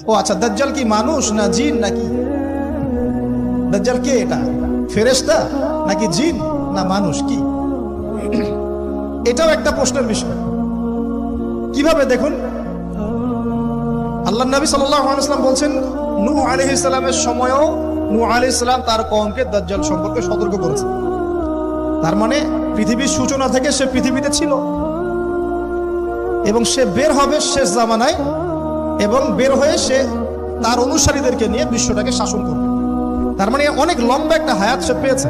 ও আচ্ছা, দাজ্জাল কি মানুষ না জিন নাকি? দাজ্জাল কে? এটা ফেরেশতা নাকি জিন না মানুষ? কি এটাও একটা প্রশ্নের বিষয়। কিভাবে দেখুন, আল্লাহ নবী সাল্লাল্লাহু আলাইহি ওয়াসাল্লাম বলছেন নূহ আলাইহিস সালামের সময়ও নূহ আলাইহিস সালাম তার কওমকে দাজ্জাল সম্পর্কে সতর্ক করেছেন। তার মানে পৃথিবীর সূচনা থেকে সে পৃথিবীতে ছিল এবং সে বের হবে শেষ জামানায়, এবং বের হয়ে সে তার অনুসারীদেরকে নিয়ে বিশ্বটাকে শাসন করবে। তার মানে অনেক লম্বা একটা হায়াত সে পেয়েছে।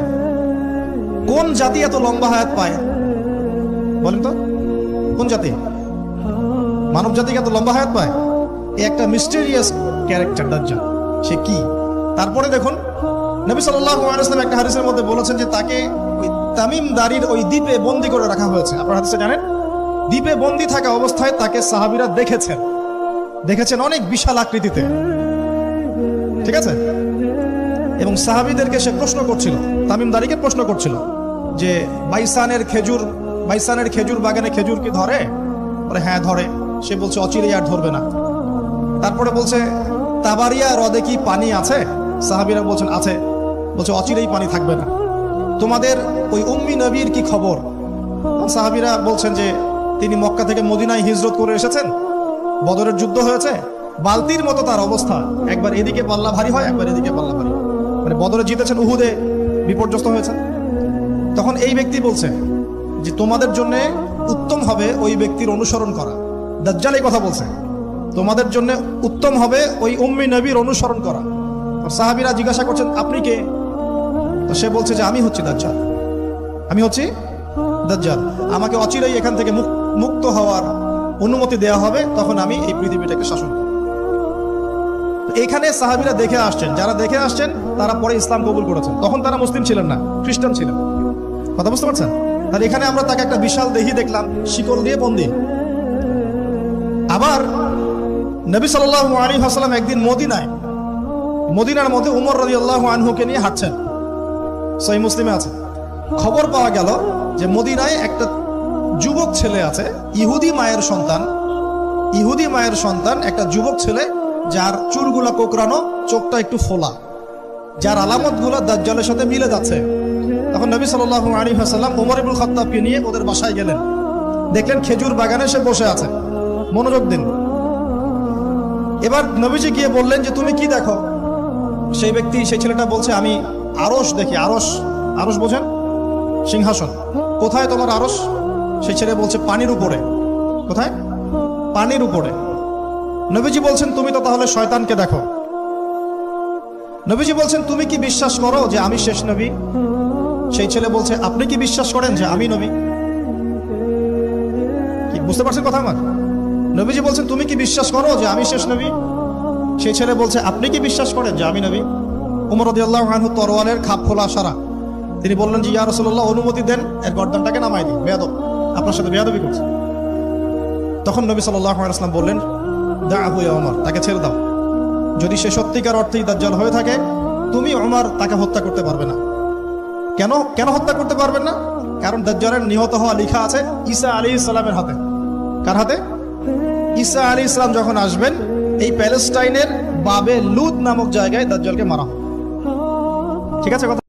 কোন জাতি এত লম্বা হায়াত পায় বলেন তো? কোন জাতি, মানব জাতিকে এত লম্বা হায়াত পায়? একটা মিস্টেরিয়াস ক্যারেক্টার দাজ্জাল। সে কি? তারপরে দেখুন, নবী সাল্লাল্লাহু আলাইহি ওয়াসাল্লাম একটা হাদিসের মধ্যে বলেছেন যে তাকে ওই তামিম দারির ওই দ্বীপে বন্দী করে রাখা হয়েছে। আপনারা হাদিসে জানেন, দ্বীপে বন্দী থাকা অবস্থায় তাকে সাহাবীরা দেখেছেন অনেক বিশাল আকৃতিতে, ঠিক আছে? এবং সাহাবীদেরকে সে প্রশ্ন করছিল, তামিম দারিকে প্রশ্ন করছিল যে বাইসানের খেজুর বাগানে খেজুর কি ধরে? বলে হ্যাঁ ধরে। সে বলছে অচিরেই আর ধরবে না। তারপরে বলছে তাবারিয়া হ্রদে কি পানি আছে? সাহাবীরা বলছেন আছে। বলছে অচিরেই পানি থাকবে না। তোমাদের ওই উম্মি নবীর কি খবর? সাহাবীরা বলছেন যে তিনি মক্কা থেকে মদিনায় হিজরত করে এসেছেন, বদরের যুদ্ধ হয়েছে, বালতির মতো তার অবস্থা, একবার এদিকে পাল্লা ভারী হয়, একবার এদিকে পাল্লা ভারী হয়। মানে বদরে জিতেছেন, উহুদে বিপর্যস্ত হয়েছে। তখন এই ব্যক্তি বলছে যে তোমাদের জন্য উত্তম হবে ওই ব্যক্তির অনুসরণ করা। দাজ্জাল এই কথা বলছে, তোমাদের জন্য উত্তম হবে ওই উম্মি নবীর অনুসরণ করা। সাহাবীরা জিজ্ঞাসা করছেন আপনি কে? তো সে বলছে যে আমি হচ্ছি দাজ্জাল, আমি হচ্ছি দাজ্জাল। আমাকে অচিরেই এখান থেকে মুক্ত হওয়ার অনুমতি দেওয়া হবে, তখন আমি এই পৃথিবীটাকে শাসন করব। এখানে সাহাবীরা দেখে আসছেন, যারা দেখে আসছেন তারা পরে ইসলাম কবুল করেছেন। তখন তারা মুসলিম ছিলেন না, খ্রিস্টান ছিলেন। কথা বুঝতে পারছেন? তাহলে এখানে আমরা তাকে একটা বিশাল দেহি দেখলাম, শিকল দিয়ে বন্দী। আবার নবী সাল্লাল্লাহু আলাইহি ওয়াসাল্লাম একদিন মদিনার মধ্যে উমর রাদিয়াল্লাহু আনহুকে নিয়ে হাঁটছেন, সহিহ মুসলিমে আছে। খবর পাওয়া গেল যে মদিনায় একটা যুবক ছেলে আছে, ইহুদি মায়ের সন্তান একটা যুবক ছেলে, যার চুলগুলা কোকড়ানো, চোখটা একটু ফোলা, যার আলামতগুলো দাজ্জালের সাথে মিলে যাচ্ছে। তখন নবী সাল্লাল্লাহু আলাইহি ওয়াসাল্লাম ওমর ইবনুল খাত্তাবকে নিয়ে ওদের বাসায় গেলেন। দেখলেন খেজুর বাগানে সে বসে আছে। মনোযোগ দিন। এবার নবীজি গিয়ে বললেন যে তুমি কি দেখো? সেই ছেলেটা বলছে আমি আরশ দেখি। আরশ বোঝেন? সিংহাসন। কোথায় তোমার আরশ? সেই ছেলে বলছে পানির উপরে। কোথায়? পানির উপরে। নবীজি বলছেন তুমি তো তাহলে শয়তানকে দেখো। নবীজি বলছেন তুমি কি বিশ্বাস করো যে আমি শেষ নবী? সেই ছেলে বলছে আপনি কি বিশ্বাস করেন যে আমি নবী? কি বুঝতে পারছেন কথা আমার? নবীজি বলছেন তুমি কি বিশ্বাস করো যে আমি শেষ নবী? সেই ছেলে বলছে আপনি কি বিশ্বাস করেন যে আমি নবী? উমর রাদিয়াল্লাহু আনহু তরোয়ালের খাপ খোলা সারা। তিনি বললেন যে ইয়া রাসূলুল্লাহ অনুমতি দেন, এর গর্দানটাকে নামাই দিন, বেয়াদব, আপনার সাথে বেয়াদবি করছে। তখন নবী সাল্লাল্লাহু আলাইহি ওয়াসাল্লাম বললেন দাআহু ইয়া উমর, তাকে ছেড়ে দাও। যদি সে সত্যিকার অর্থেই দাজ্জাল হয়ে থাকে, তুমি উমর তাকে হত্যা করতে পারবে না। কেন হত্যা করতে পারবেন না? কারণ দাজ্জালের নিহত হওয়া লেখা আছে ঈসা আলাইহিস সালামের হাতে। কার হাতে? ঈসা আলাইহিস সালাম যখন আসবেন, এই প্যালেস্টাইনের বাবে লুদ নামক জায়গায় দাজ্জালকে মারা হবে। ঠিক আছে কথা?